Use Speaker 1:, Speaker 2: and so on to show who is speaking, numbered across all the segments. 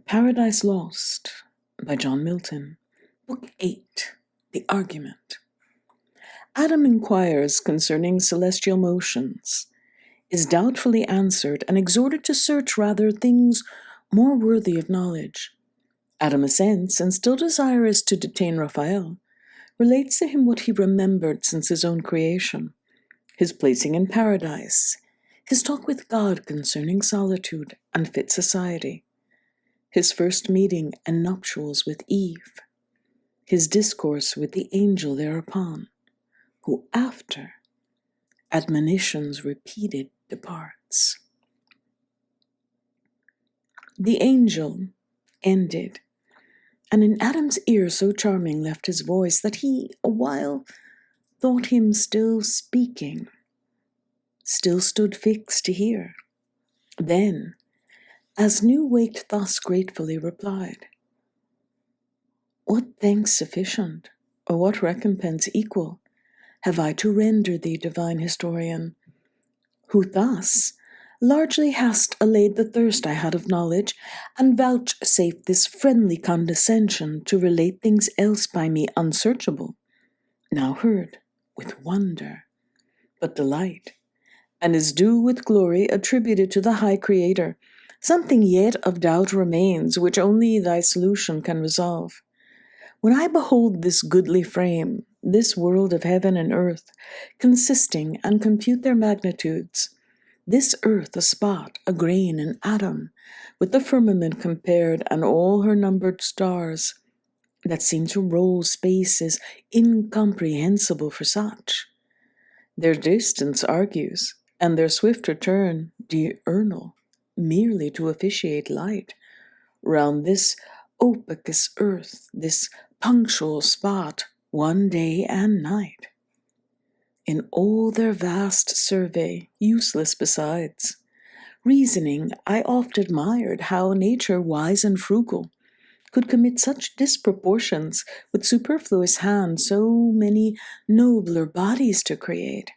Speaker 1: Paradise Lost by John Milton. Book 8, The Argument. Adam inquires concerning celestial motions, is doubtfully answered, and exhorted to search rather things more worthy of knowledge. Adam assents, and still desirous to detain Raphael, relates to him what he remembered since his own creation, his placing in paradise, his talk with God concerning solitude and fit society, his first meeting and nuptials with Eve, his discourse with the angel thereupon, who after admonitions repeated departs. The angel ended, and in Adam's ear so charming left his voice that he a while thought him still speaking, still stood fixed to hear. Then, as new waked, thus gratefully replied, "What thanks sufficient, or what recompense equal, have I to render thee, divine historian, who thus largely hast allayed the thirst I had of knowledge, and vouchsafed this friendly condescension to relate things else by me unsearchable, now heard with wonder, but delight, and is due with glory attributed to the high Creator. Something yet of doubt remains, which only thy solution can resolve. When I behold this goodly frame, this world of heaven and earth, consisting, and compute their magnitudes, this earth a spot, a grain, an atom, with the firmament compared, and all her numbered stars, that seem to roll spaces incomprehensible for such. Their distance argues, and their swift return diurnal, merely to officiate light, round this opacous earth, this punctual spot, one day and night. In all their vast survey, useless besides. Reasoning, I oft admired how nature, wise and frugal, could commit such disproportions with superfluous hand so many nobler bodies to create,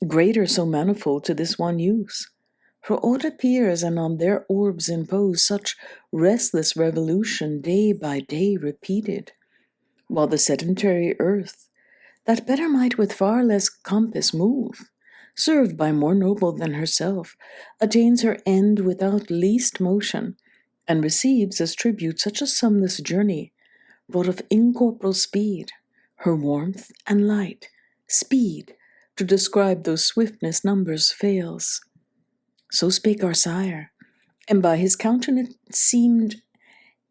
Speaker 1: greater so manifold to this one use. For aught appears, and on their orbs impose such restless revolution day by day repeated, while the sedentary earth, that better might with far less compass move, served by more noble than herself, attains her end without least motion, and receives as tribute such a sumless journey, brought of incorporeal speed, her warmth and light, speed, to describe those swiftness numbers fails. So spake our sire, and by his countenance seemed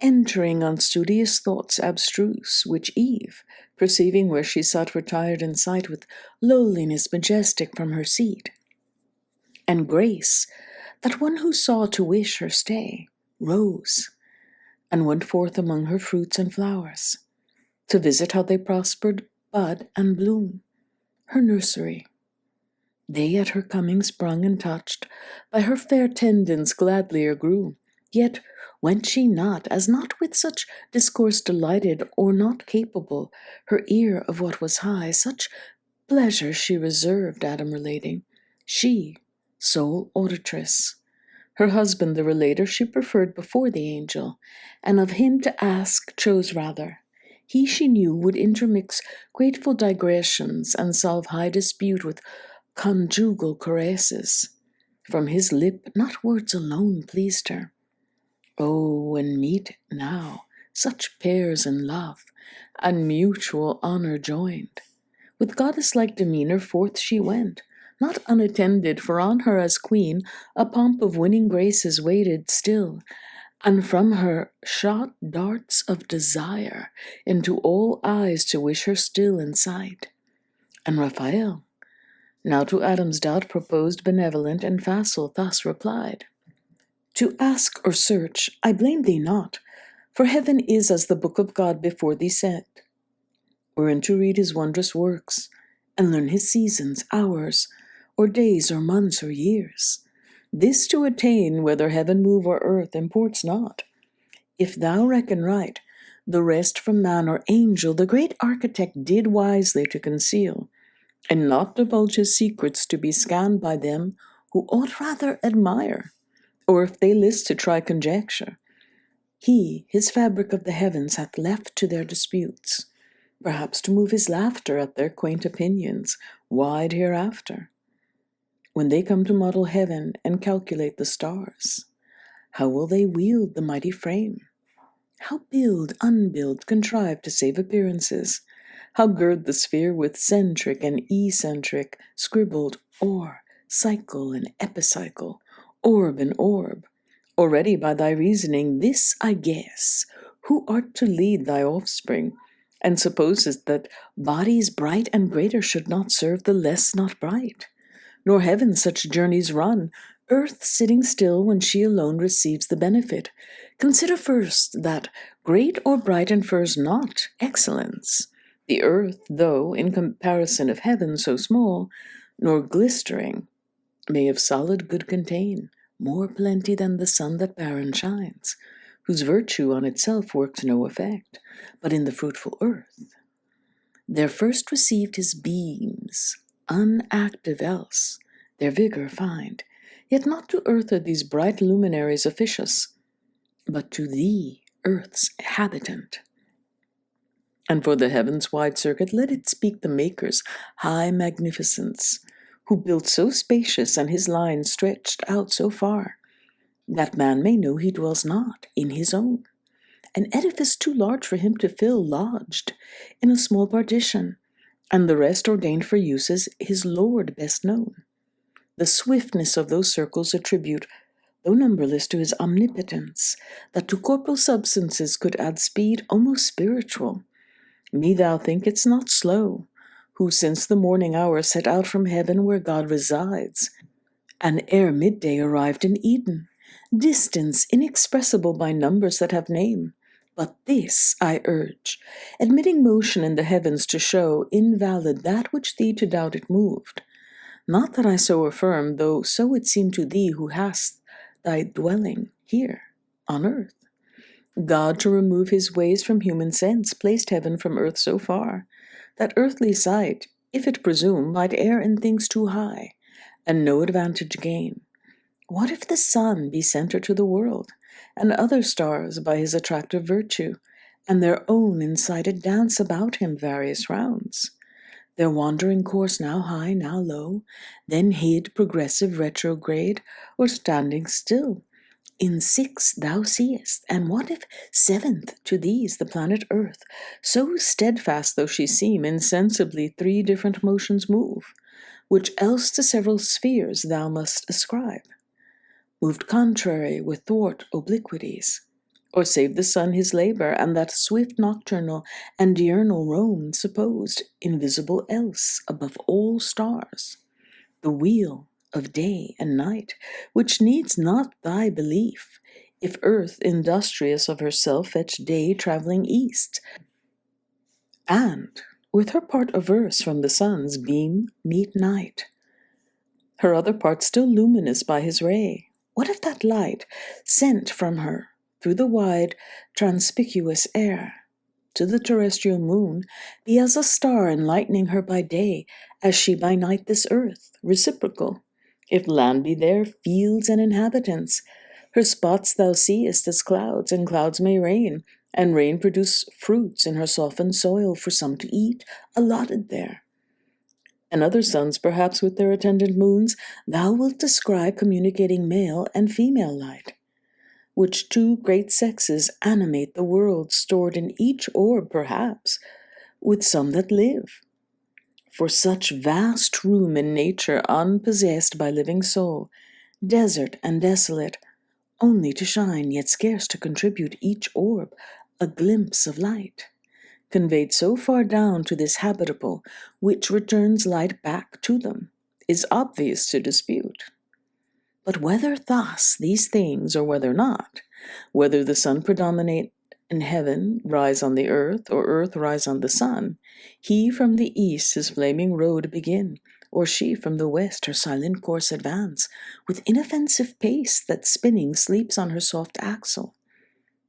Speaker 1: entering on studious thoughts abstruse, which Eve, perceiving where she sat retired in sight with lowliness majestic from her seat, and grace, that one who saw to wish her stay, rose, and went forth among her fruits and flowers, to visit how they prospered, bud, and bloom, her nursery. They at her coming sprung and touched, by her fair tendons gladlier grew. Yet went she not, as not with such discourse delighted, or not capable, her ear of what was high, such pleasure she reserved, Adam relating, she, sole auditress. Her husband, the relater, she preferred before the angel, and of him to ask chose rather. He, she knew, would intermix grateful digressions, and solve high dispute with conjugal caresses. From his lip not words alone pleased her. Oh, when meet now such pairs in love, and mutual honor joined, with goddess-like demeanor forth she went, not unattended, for on her as queen a pomp of winning graces waited still, and from her shot darts of desire into all eyes to wish her still in sight. And Raphael, now to Adam's doubt proposed, benevolent and facile, thus replied, "To ask or search, I blame thee not, for heaven is as the book of God before thee set, wherein to read his wondrous works, and learn his seasons, hours, or days, or months, or years. This to attain, whether heaven move or earth, imports not. If thou reckon right, the rest from man or angel, the great architect did wisely to conceal, and not divulge his secrets to be scanned by them who ought rather admire, or if they list to try conjecture. He, his fabric of the heavens, hath left to their disputes, perhaps to move his laughter at their quaint opinions, wide hereafter. When they come to model heaven and calculate the stars, how will they wield the mighty frame? How build, unbuild, contrive to save appearances? How gird the sphere with centric and eccentric, scribbled or, cycle and epicycle, orb and orb? Already by thy reasoning this I guess, who art to lead thy offspring, and supposest that bodies bright and greater should not serve the less not bright, nor heaven such journeys run, earth sitting still when she alone receives the benefit. Consider first that great or bright infers not excellence. The earth, though in comparison of heaven so small, nor glistering, may of solid good contain more plenty than the sun that barren shines, whose virtue on itself works no effect, but in the fruitful earth. There first received his beams, unactive else, their vigor find. Yet not to earth are these bright luminaries officious, but to thee, earth's habitant. And for the heaven's wide circuit let it speak the Maker's high magnificence, who built so spacious and his line stretched out so far, that man may know he dwells not in his own, an edifice too large for him to fill lodged in a small partition, and the rest ordained for uses his Lord best known. The swiftness of those circles attribute, though numberless, to his omnipotence, that to corporal substances could add speed almost spiritual. Me thou think it's not slow, who since the morning hour set out from heaven where God resides, and ere midday arrived in Eden, distance inexpressible by numbers that have name. But this I urge, admitting motion in the heavens to show invalid that which thee to doubt it moved. Not that I so affirm, though so it seem to thee who hast thy dwelling here on earth. God, to remove his ways from human sense, placed heaven from earth so far, that earthly sight, if it presume, might err in things too high, and no advantage gain. What if the sun be center to the world, and other stars by his attractive virtue, and their own incited dance about him various rounds? Their wandering course now high, now low, then hid, progressive, retrograde, or standing still. In six thou seest, and what if seventh to these the planet Earth, so steadfast though she seem, insensibly three different motions move, which else to several spheres thou must ascribe, moved contrary with thwart obliquities, or save the sun his labor, and that swift nocturnal and diurnal roam supposed invisible else above all stars, the wheel of day and night, which needs not thy belief, if earth industrious of herself fetch day travelling east, and with her part averse from the sun's beam meet night, her other part still luminous by his ray. What if that light, sent from her through the wide transpicuous air to the terrestrial moon, be as a star enlightening her by day, as she by night this earth, reciprocal? If land be there, fields and inhabitants, her spots thou seest as clouds, and clouds may rain, and rain produce fruits in her softened soil for some to eat, allotted there. And other suns, perhaps with their attendant moons, thou wilt descry communicating male and female light, which two great sexes animate the world, stored in each orb, perhaps, with some that live. For such vast room in nature unpossessed by living soul, desert and desolate, only to shine, yet scarce to contribute each orb a glimpse of light, conveyed so far down to this habitable, which returns light back to them, is obvious to dispute. But whether thus these things, or whether not, whether the sun predominate in heaven, rise on the earth, or earth rise on the sun, he from the east his flaming road begin, or she from the west her silent course advance, with inoffensive pace that spinning sleeps on her soft axle,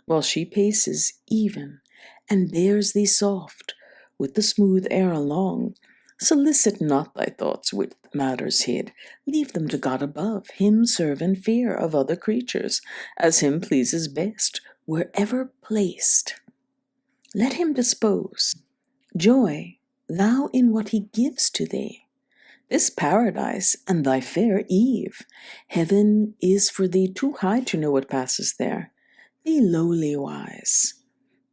Speaker 1: while she paces even, and bears thee soft with the smooth air along, solicit not thy thoughts with matters hid, leave them to God above, him serve and fear of other creatures, as him pleases best, wherever placed. Let him dispose. Joy, thou in what he gives to thee. This paradise and thy fair Eve, heaven is for thee too high to know what passes there. Be lowly wise.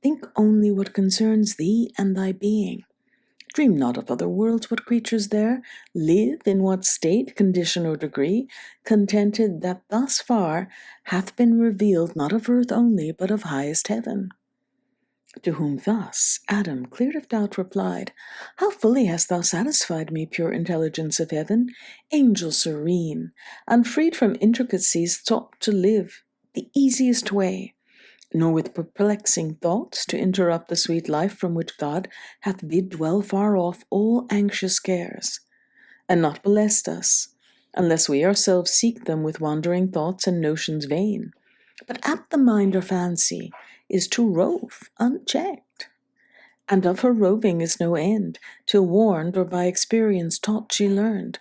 Speaker 1: Think only what concerns thee and thy being. Dream not of other worlds, what creatures there live, in what state, condition, or degree, contented that thus far hath been revealed not of earth only, but of highest heaven. To whom thus Adam, cleared of doubt, replied, How fully hast thou satisfied me, pure intelligence of heaven, angel serene, and freed from intricacies, taught to live the easiest way, nor with perplexing thoughts to interrupt the sweet life from which God hath bid dwell far off all anxious cares, and not molest us, unless we ourselves seek them with wandering thoughts and notions vain, but apt the mind or fancy is to rove unchecked. And of her roving is no end, till warned or by experience taught she learned,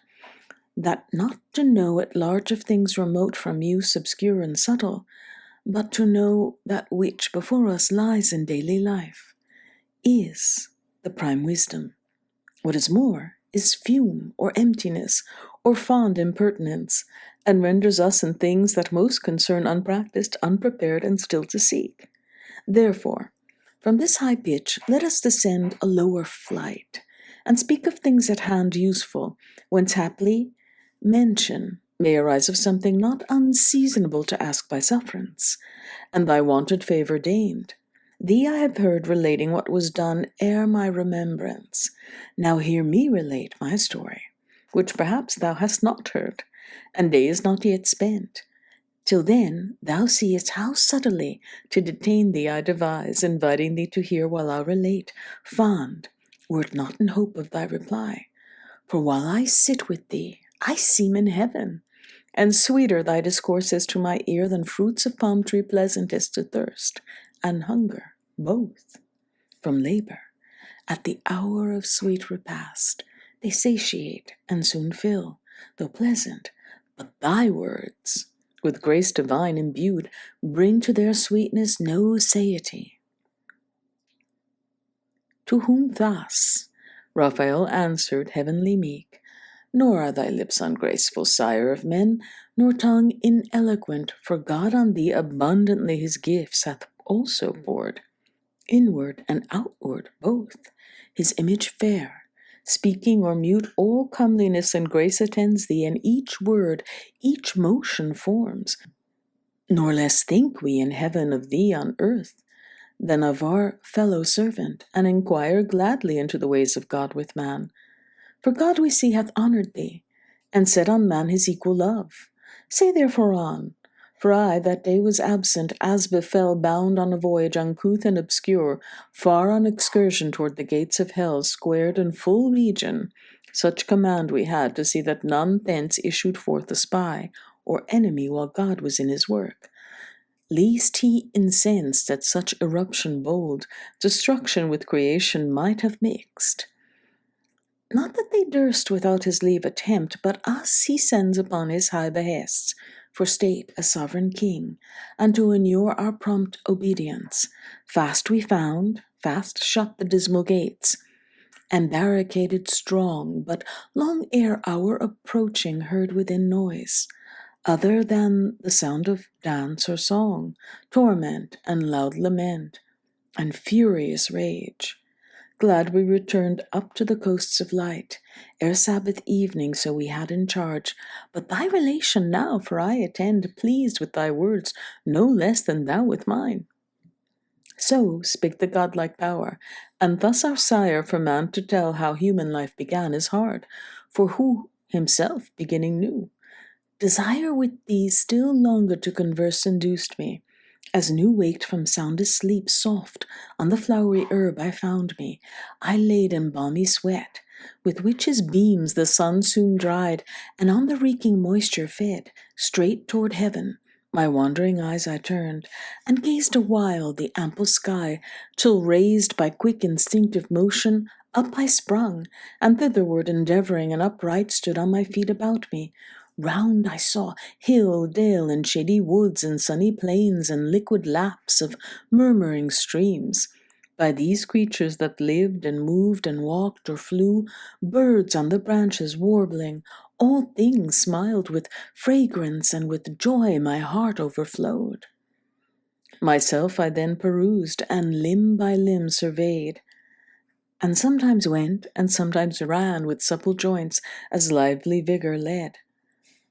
Speaker 1: that not to know at large of things remote from use, obscure and subtle, but to know that which before us lies in daily life, is the prime wisdom. What is more, is fume or emptiness, or fond impertinence, and renders us in things that most concern unpractised, unprepared, and still to seek. Therefore, from this high pitch let us descend a lower flight, and speak of things at hand useful, whence haply mention may arise of something not unseasonable to ask by sufferance, and thy wonted favour deigned. Thee I have heard relating what was done ere my remembrance. Now hear me relate my story, which perhaps thou hast not heard, and days not yet spent. Till then thou seest how subtly to detain thee I devise, inviting thee to hear while I relate, fond, were it not in hope of thy reply. For while I sit with thee, I seem in heaven, and sweeter thy discourse is to my ear than fruits of palm tree pleasantest to thirst and hunger both. From labour, at the hour of sweet repast, they satiate and soon fill, though pleasant, but thy words, with grace divine imbued, bring to their sweetness no satiety. To whom thus Raphael answered, heavenly meek, Nor are thy lips ungraceful, sire of men, nor tongue ineloquent, for God on thee abundantly his gifts hath also poured, inward and outward both, his image fair. Speaking or mute, all comeliness and grace attends thee, and each word, each motion forms. Nor less think we in heaven of thee on earth than of our fellow servant, and inquire gladly into the ways of God with man. For God we see hath honoured thee, and set on man his equal love. Say therefore on, for I that day was absent, as befell, bound on a voyage uncouth and obscure, far on excursion toward the gates of hell, squared in full region. Such command we had to see that none thence issued forth a spy or enemy while God was in his work, lest he incensed at such eruption bold, destruction with creation might have mixed. Not that they durst without his leave attempt, but us he sends upon his high behests, for state a sovereign king, and to inure our prompt obedience. Fast we found, fast shut the dismal gates, and barricaded strong, but long ere our approaching heard within noise, other than the sound of dance or song, torment and loud lament, and furious rage. Glad we returned up to the coasts of light, ere Sabbath evening, so we had in charge. But thy relation now, for I attend, pleased with thy words, no less than thou with mine. So spake the godlike power, and thus our sire, for man to tell how human life began is hard, for who himself beginning knew. Desire with thee still longer to converse induced me, as new waked from soundest sleep, soft on the flowery herb I found me. I laid in balmy sweat, with which his beams the sun soon dried, and on the reeking moisture fed, straight toward heaven my wandering eyes I turned, and gazed awhile the ample sky, till raised by quick instinctive motion, up I sprung, and thitherward endeavouring, and upright stood on my feet about me, Round I saw hill, dale, and shady woods, and sunny plains, and liquid laps of murmuring streams. By these creatures that lived and moved and walked or flew, birds on the branches warbling, all things smiled with fragrance, and with joy my heart overflowed. Myself I then perused, and limb by limb surveyed, and sometimes went, and sometimes ran with supple joints, as lively vigor led.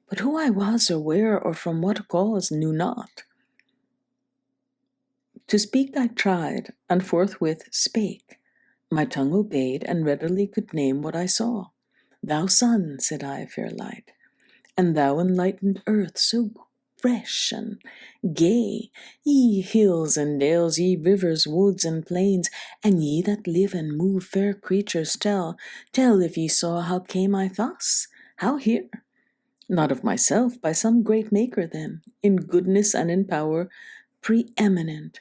Speaker 1: But who I was, or where, or from what cause, knew not. To speak I tried, and forthwith spake. My tongue obeyed, and readily could name what I saw. Thou sun, said I, fair light, and thou enlightened earth, so fresh and gay, ye hills and dales, ye rivers, woods, and plains, and ye that live and move, fair creatures, tell if ye saw how came I thus, how here? Not of myself, by some great maker then, in goodness and in power preeminent.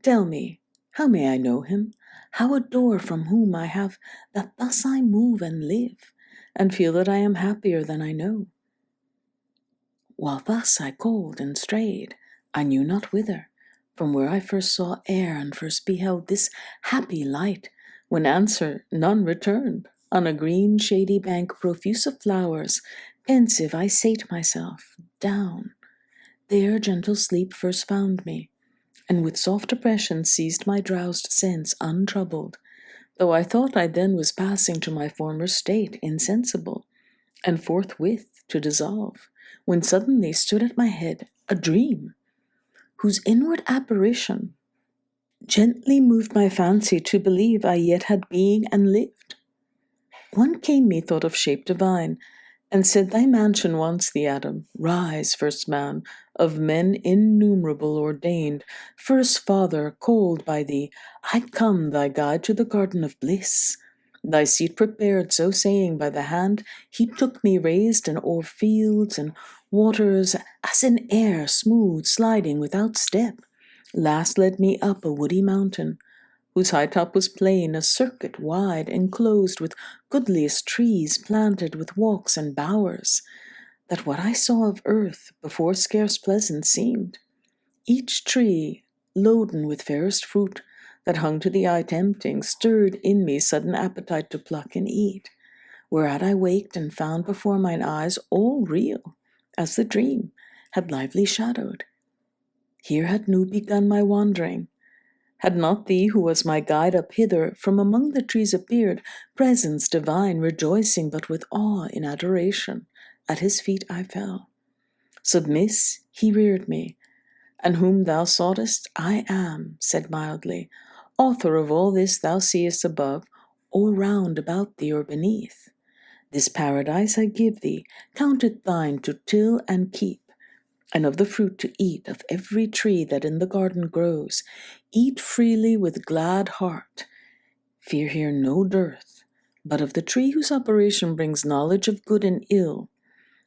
Speaker 1: Tell me, how may I know him? How adore from whom I have that thus I move and live, and feel that I am happier than I know? While thus I called and strayed, I knew not whither, from where I first saw air and first beheld this happy light, when answer none returned. On a green shady bank profuse of flowers, pensive I sate myself down. There gentle sleep first found me, and with soft depression seized my drowsed sense untroubled, though I thought I then was passing to my former state insensible, and forthwith to dissolve, when suddenly stood at my head a dream, whose inward apparition gently moved my fancy to believe I yet had being and lived. One came me thought of shape divine, and said, Thy mansion once the Adam, rise, first man, of men innumerable ordained, first father, called by thee, I come thy guide to the garden of bliss. Thy seat prepared, so saying, by the hand he took me raised, and o'er fields and waters, as in air, smooth, sliding without step, last led me up a woody mountain, whose high top was plain, a circuit wide, enclosed with goodliest trees, planted with walks and bowers, that what I saw of earth before scarce pleasant seemed. Each tree, loaden with fairest fruit, that hung to the eye tempting, stirred in me sudden appetite to pluck and eat, whereat I waked and found before mine eyes all real, as the dream had lively shadowed. Here had new begun my wandering, had not thee, who was my guide up hither, from among the trees appeared, presence divine, rejoicing, but with awe in adoration, at his feet I fell. Submiss, he reared me, and whom thou soughtest, I am, said mildly, author of all this thou seest above, or round about thee or beneath. This paradise I give thee, count it thine to till and keep, and of the fruit to eat of every tree that in the garden grows. Eat freely with glad heart. Fear here no dearth, but of the tree whose operation brings knowledge of good and ill,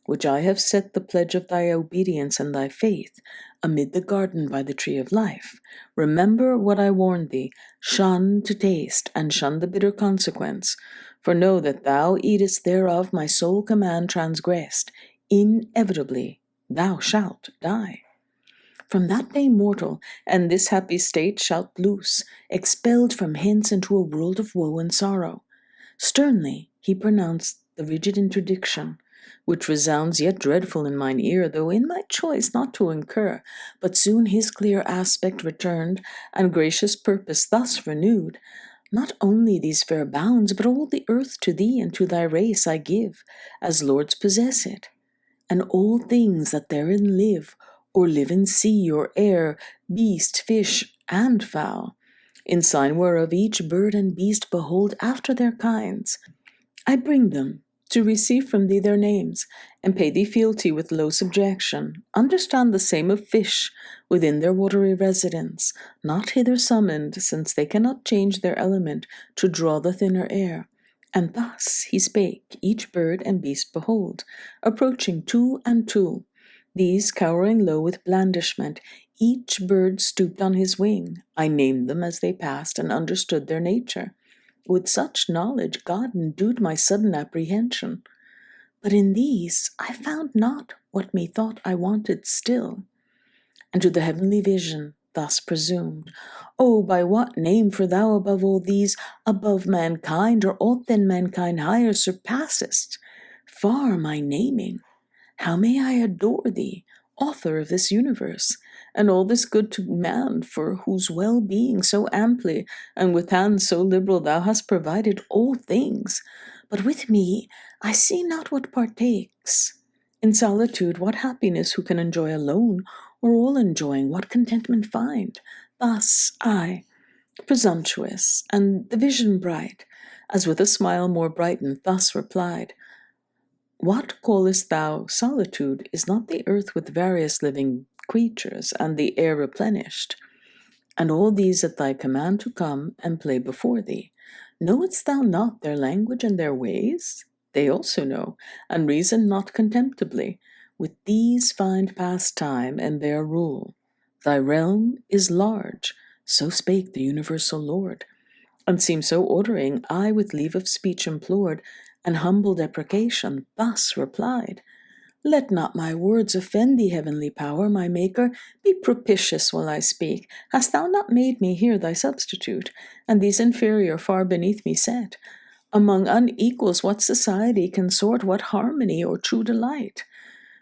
Speaker 1: which I have set the pledge of thy obedience and thy faith amid the garden by the tree of life. Remember what I warned thee, shun to taste, and shun the bitter consequence, for know that thou eatest thereof my sole command transgressed, inevitably thou shalt die. From that day mortal, and this happy state shalt loose, expelled from hence into a world of woe and sorrow. Sternly he pronounced the rigid interdiction, which resounds yet dreadful in mine ear, though in my choice not to incur. But soon his clear aspect returned, and gracious purpose thus renewed. Not only these fair bounds, but all the earth to thee and to thy race I give, as lords possess it, and all things that therein live, or live in sea or air, beast, fish, and fowl, in sign whereof each bird and beast behold after their kinds. I bring them to receive from thee their names, and pay thee fealty with low subjection. Understand the same of fish within their watery residence, not hither summoned, since they cannot change their element to draw the thinner air. And thus he spake, each bird and beast behold, approaching two and two, these cowering low with blandishment, each bird stooped on his wing. I named them as they passed, and understood their nature. With such knowledge God endued my sudden apprehension. But in these I found not what methought I wanted still, and to the heavenly vision thus presumed, O by what name, for thou above all these, above mankind, or aught than mankind higher, surpassest far my naming, how may I adore thee, author of this universe, and all this good to man, for whose well-being so amply and with hands so liberal thou hast provided all things? But with me I see not what partakes. In solitude what happiness who can enjoy alone, or all enjoying what contentment find? Thus I, presumptuous, and the vision bright, as with a smile more brightened, thus replied, What callest thou solitude is not the earth with various living creatures, and the air replenished, and all these at thy command to come and play before thee. Knowest thou not their language and their ways? They also know, and reason not contemptibly. With these find pastime and bear rule. Thy realm is large, so spake the universal Lord, and seemed so ordering, I with leave of speech implored, and humble deprecation thus replied, Let not my words offend thee, heavenly power, my maker, be propitious while I speak. Hast thou not made me here thy substitute, and these inferior far beneath me set? Among unequals what society can sort, what harmony or true delight?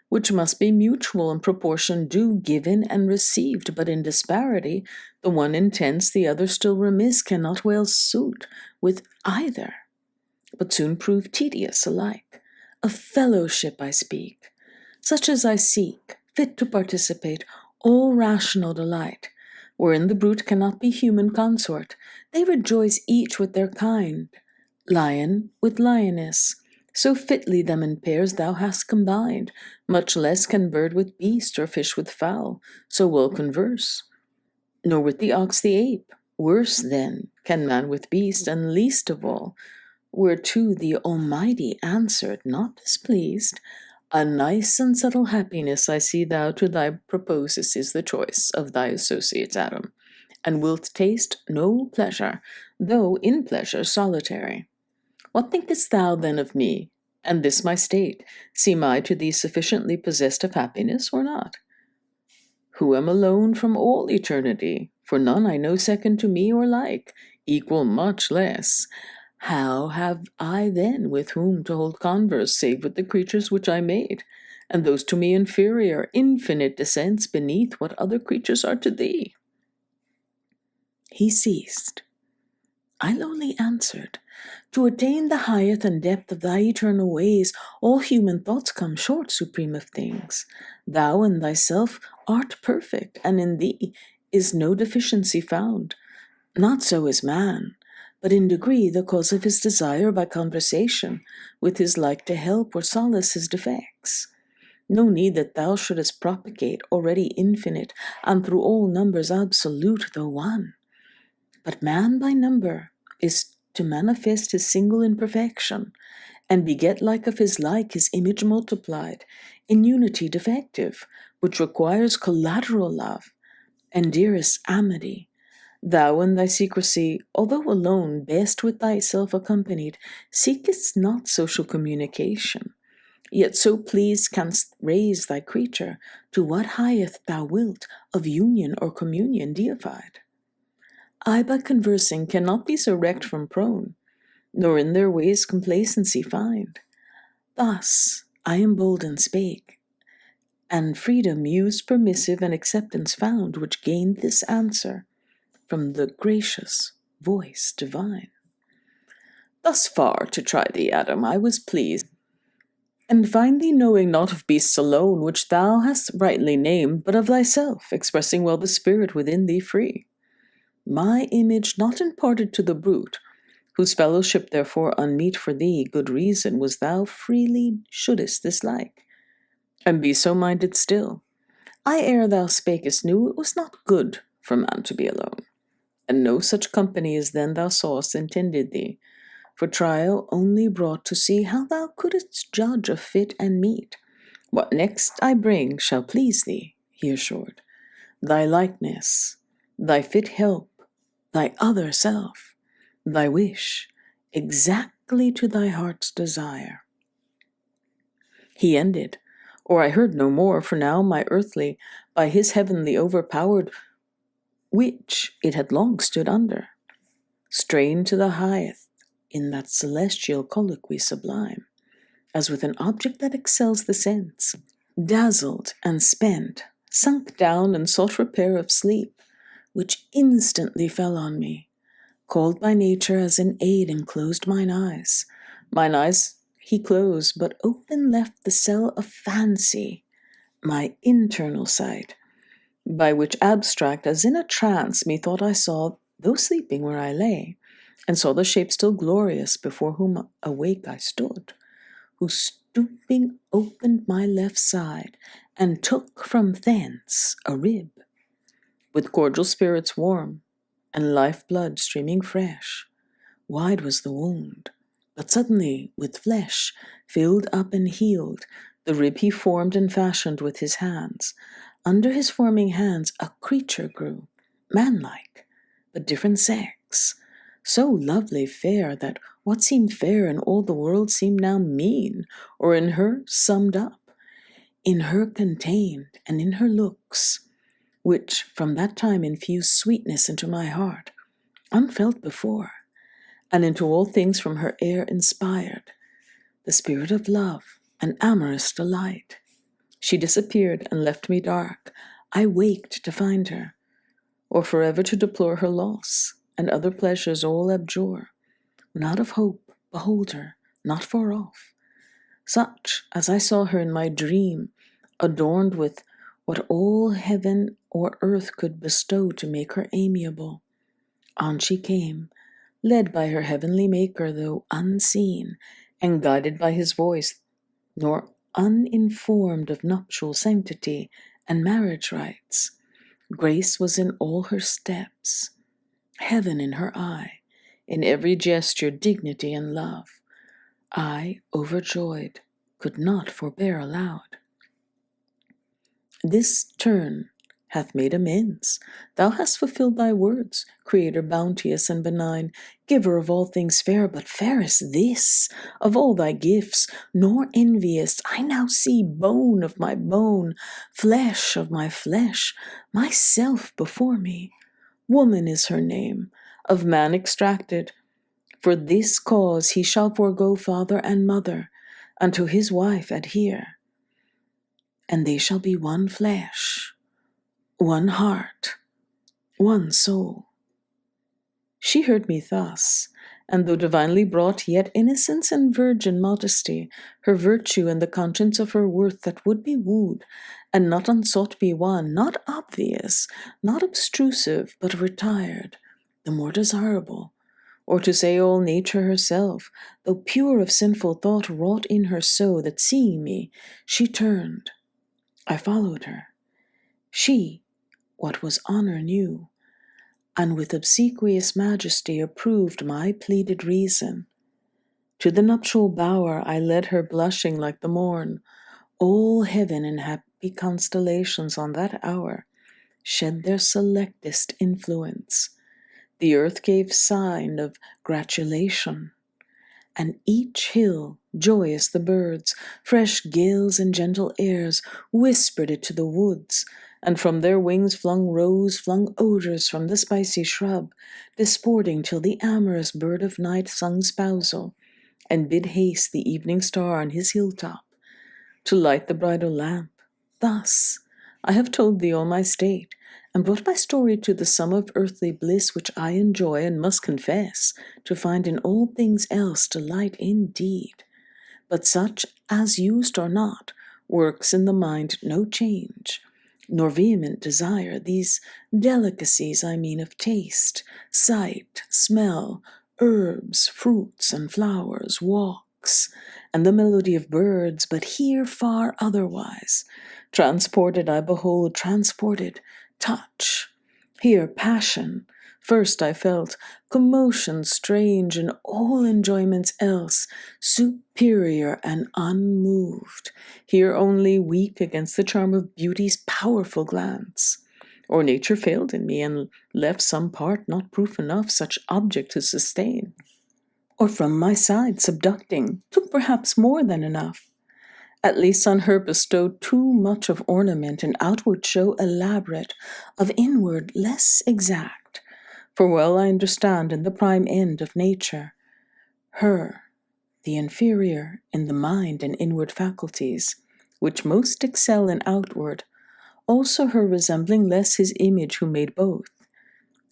Speaker 1: Which must be mutual in proportion due, given and received, but in disparity, the one intense, the other still remiss, cannot well suit with either, but soon prove tedious alike. Of fellowship I speak, such as I seek, fit to participate all rational delight, wherein the brute cannot be human consort. They rejoice each with their kind, lion with lioness. So fitly them in pairs thou hast combined, much less can bird with beast or fish with fowl so well converse, nor with the ox the ape. Worse then can man with beast, and least of all, whereto the Almighty answered, not displeased, A nice and subtle happiness I see thou to thy proposest is the choice of thy associates, Adam, and wilt taste no pleasure, though in pleasure solitary. What thinkest thou then of me, and this my state? Seem I to thee sufficiently possessed of happiness, or not? Who am alone from all eternity, for none I know second to me or like, equal much less. How have I then with whom to hold converse, save with the creatures which I made, and those to me inferior, infinite descents beneath what other creatures are to thee? He ceased. I lowly answered, To attain the height and depth of thy eternal ways, all human thoughts come short, supreme of things. Thou in thyself art perfect, and in thee is no deficiency found. Not so is man, but in degree the cause of his desire by conversation, with his like to help or solace his defects. No need that thou shouldest propagate, already infinite, and through all numbers absolute, though one. But man by number is to manifest his single imperfection, and beget like of his like, his image multiplied, in unity defective, which requires collateral love, and dearest amity. Thou in thy secrecy, although alone, best with thyself accompanied, seekest not social communication, yet so pleased canst raise thy creature to what highest thou wilt of union or communion deified. I by conversing cannot be so wrecked from prone, nor in their ways complacency find. Thus I emboldened spake, and freedom used permissive and acceptance found, which gained this answer from the gracious voice divine. Thus far to try thee, Adam, I was pleased, and find thee knowing not of beasts alone, which thou hast rightly named, but of thyself, expressing well the spirit within thee free. My image not imparted to the brute, whose fellowship therefore unmeet for thee, good reason was thou freely shouldest dislike, and be so minded still. I ere thou spakest knew it was not good for man to be alone, and no such company as then thou sawest intended thee, for trial only brought to see how thou couldst judge of fit and meet. What next I bring shall please thee, he assured, thy likeness, thy fit help, thy other self, thy wish, exactly to thy heart's desire. He ended, or I heard no more, for now my earthly, by his heavenly overpowered, which it had long stood under, strained to the highest in that celestial colloquy sublime, as with an object that excels the sense, dazzled and spent, sunk down and sought repair of sleep, which instantly fell on me, called by nature as an aid, and closed mine eyes. Mine eyes he closed, but open left the cell of fancy, my internal sight, by which abstract as in a trance methought I saw, though sleeping where I lay, and saw the shape still glorious before whom awake I stood, who stooping opened my left side, and took from thence a rib, with cordial spirits warm, and life-blood streaming fresh. Wide was the wound, but suddenly with flesh filled up and healed, the rib he formed and fashioned with his hands. Under his forming hands a creature grew, manlike, but different sex, so lovely fair that what seemed fair in all the world seemed now mean, or in her summed up, in her contained, and in her looks, which from that time infused sweetness into my heart, unfelt before, and into all things from her air inspired, the spirit of love and amorous delight. She disappeared and left me dark. I waked to find her, or forever to deplore her loss, and other pleasures all abjure, when out of hope behold her, not far off, such as I saw her in my dream, adorned with what all heaven or earth could bestow to make her amiable. On she came, led by her heavenly Maker, though unseen, and guided by his voice, nor uninformed of nuptial sanctity and marriage rites. Grace was in all her steps, heaven in her eye, in every gesture dignity and love. I, overjoyed, could not forbear aloud. This turn hath made amends. Thou hast fulfilled thy words, Creator bounteous and benign, Giver of all things fair, but fairest this of all thy gifts, nor enviest. I now see bone of my bone, flesh of my flesh, myself before me. Woman is her name, of man extracted. For this cause he shall forego father and mother, and to his wife adhere, and they shall be one flesh, one heart, one soul. She heard me thus, and though divinely brought, yet innocence and virgin modesty, her virtue and the conscience of her worth that would be wooed, and not unsought be won, not obvious, not obtrusive, but retired, the more desirable, or to say all nature herself, though pure of sinful thought, wrought in her so that seeing me, she turned. I followed her. She, what was honor knew, and with obsequious majesty approved my pleaded reason. To the nuptial bower I led her, blushing like the morn. All heaven and happy constellations on that hour shed their selectest influence. The earth gave sign of gratulation, and each hill, joyous the birds, fresh gales and gentle airs, whispered it to the woods, and from their wings flung rose, flung odors from the spicy shrub, disporting till the amorous bird of night sung spousal, and bid haste the evening star on his hilltop to light the bridal lamp. Thus I have told thee all my state, and brought my story to the sum of earthly bliss which I enjoy, and must confess to find in all things else delight indeed, but such as used or not works in the mind no change, nor vehement desire. These delicacies I mean of taste, sight, smell, herbs, fruits, and flowers, walks, and the melody of birds, but here far otherwise. Transported I behold, transported, touch. Here passion, first I felt, commotion strange, and all enjoyments else, superior and unmoved. Here only weak against the charm of beauty's powerful glance. Or nature failed in me, and left some part not proof enough such object to sustain. Or from my side subducting, took perhaps more than enough. At least on her bestowed too much of ornament and outward show elaborate, of inward less exact. For well I understand in the prime end of nature, her, the inferior in the mind and inward faculties, which most excel in outward, also her resembling less his image who made both,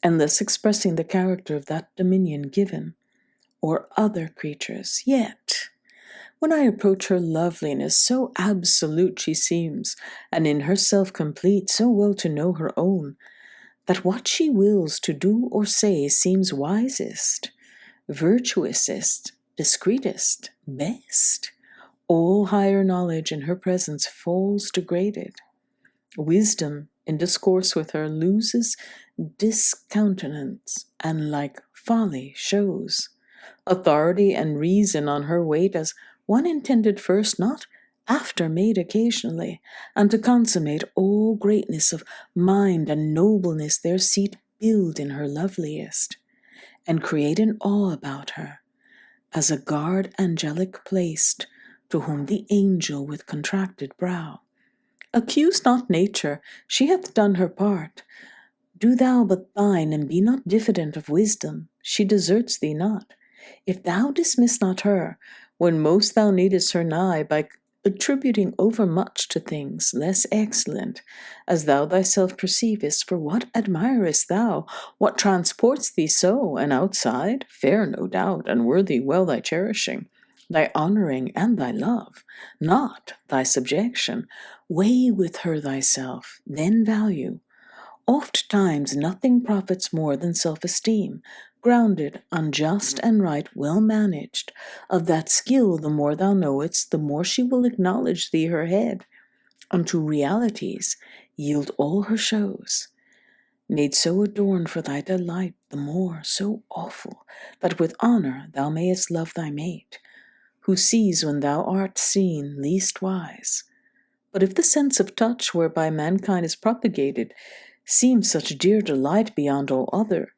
Speaker 1: and thus expressing the character of that dominion given, or other creatures. Yet, when I approach her loveliness, so absolute she seems, and in herself complete, so well to know her own, that what she wills to do or say seems wisest, virtuousest, discreetest, best. All higher knowledge in her presence falls degraded. Wisdom in discourse with her loses discountenance, and like folly shows. Authority and reason on her wait as one intended first, not after made occasionally, and to consummate all greatness of mind and nobleness their seat build in her loveliest, and create an awe about her, as a guard angelic placed, to whom the angel with contracted brow. Accuse not nature, she hath done her part. Do thou but thine, and be not diffident of wisdom, she deserts thee not. If thou dismiss not her, when most thou needest her nigh, by attributing overmuch to things less excellent, as thou thyself perceivest, for what admirest thou, what transports thee so, and outside, fair no doubt, and worthy well thy cherishing, thy honoring and thy love, not thy subjection, weigh with her thyself, then value. Oft times nothing profits more than self-esteem, grounded on just and right, well managed. Of that skill the more thou knowest, the more she will acknowledge thee her head. Unto realities yield all her shows, made so adorned for thy delight, the more so awful, that with honor thou mayest love thy mate, who sees when thou art seen least wise. But if the sense of touch whereby mankind is propagated seems such dear delight beyond all other,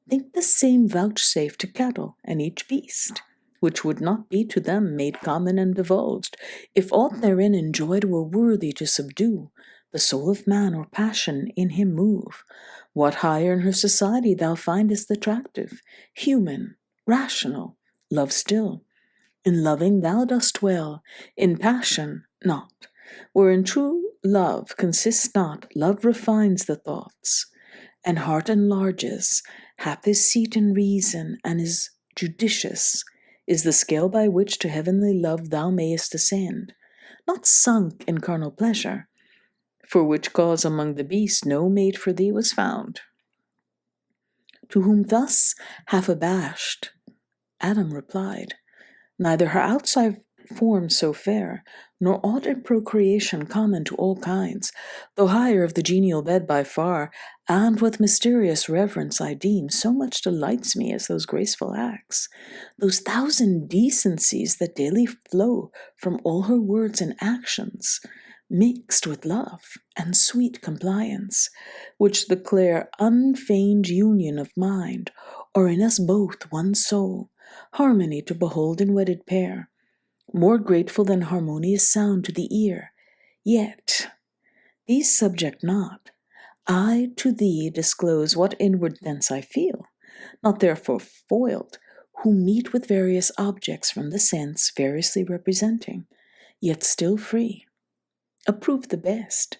Speaker 1: think the same vouchsafe to cattle and each beast, which would not be to them made common and divulged, if aught therein enjoyed were worthy to subdue the soul of man, or passion in him move. What higher in her society thou findest attractive, human, rational, love still. In loving thou dost well, in passion not. Wherein true love consists not, love refines the thoughts, and heart enlarges, hath his seat in reason, and is judicious, is the scale by which to heavenly love thou mayest ascend, not sunk in carnal pleasure, for which cause among the beasts no mate for thee was found. To whom thus, half abashed, Adam replied, neither her outside form so fair, nor aught in procreation common to all kinds, though higher of the genial bed by far, and with mysterious reverence I deem, so much delights me as those graceful acts, those thousand decencies that daily flow from all her words and actions, mixed with love and sweet compliance, which declare unfeigned union of mind, or in us both one soul, harmony to behold in wedded pair, more grateful than harmonious sound to the ear. Yet these subject not. I to thee disclose what inward thence I feel, not therefore foiled, who meet with various objects from the sense variously representing, yet still free. Approve the best,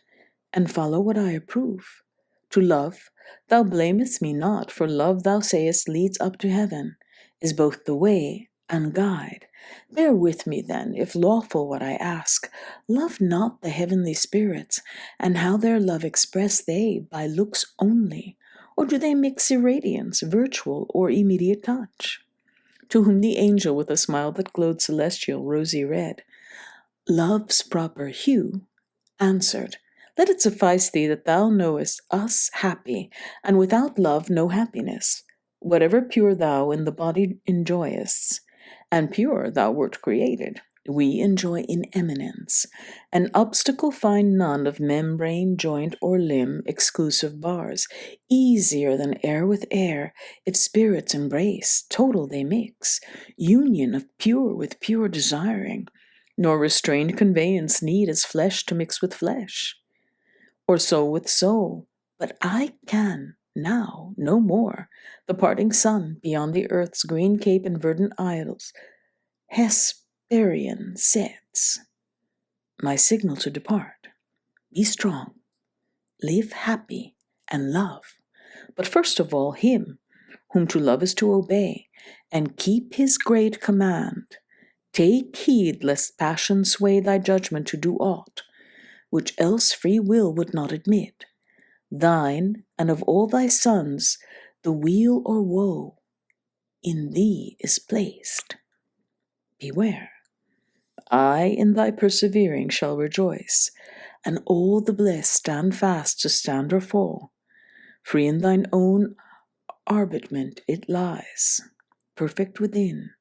Speaker 1: and follow what I approve. To love, thou blamest me not, for love thou sayest leads up to heaven, is both the way and guide. Bear with me then, if lawful what I ask. Love not the heavenly spirits, and how their love express they by looks only, or do they mix irradiance, virtual or immediate touch? To whom the angel with a smile that glowed celestial, rosy red, love's proper hue, answered, let it suffice thee that thou knowest us happy, and without love no happiness. Whatever pure thou in the body enjoyest, and pure thou wert created, we enjoy in eminence. An obstacle find none of membrane, joint, or limb, exclusive bars, easier than air with air, if spirits embrace, total they mix, union of pure with pure desiring, nor restrained conveyance need as flesh to mix with flesh, or soul with soul. But I can now no more the parting sun beyond the earth's green cape and verdant isles, Hesperian sets, my signal to depart. Be strong, live happy, and love. But first of all, him whom to love is to obey, and keep his great command. Take heed lest passion sway thy judgment to do aught, which else free will would not admit. Thine, and of all thy sons, the weal or woe in thee is placed. Beware. I in thy persevering shall rejoice, and all the bliss stand fast to stand or fall. Free in thine own arbitrament it lies, perfect within,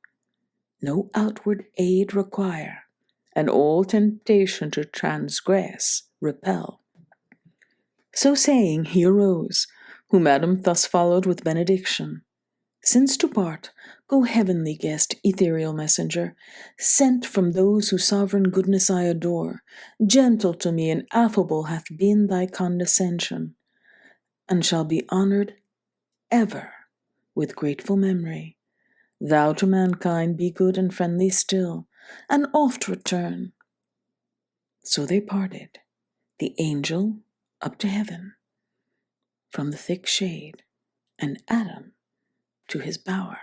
Speaker 1: no outward aid require, and all temptation to transgress repel. So saying, he arose, whom Adam thus followed with benediction. Since to part, go heavenly guest, ethereal messenger, sent from those whose sovereign goodness I adore. Gentle to me and affable hath been thy condescension, and shall be honored ever with grateful memory. Thou to mankind be good and friendly still, and oft return. So they parted, the angel up to heaven, from the thick shade, and Adam to his bower.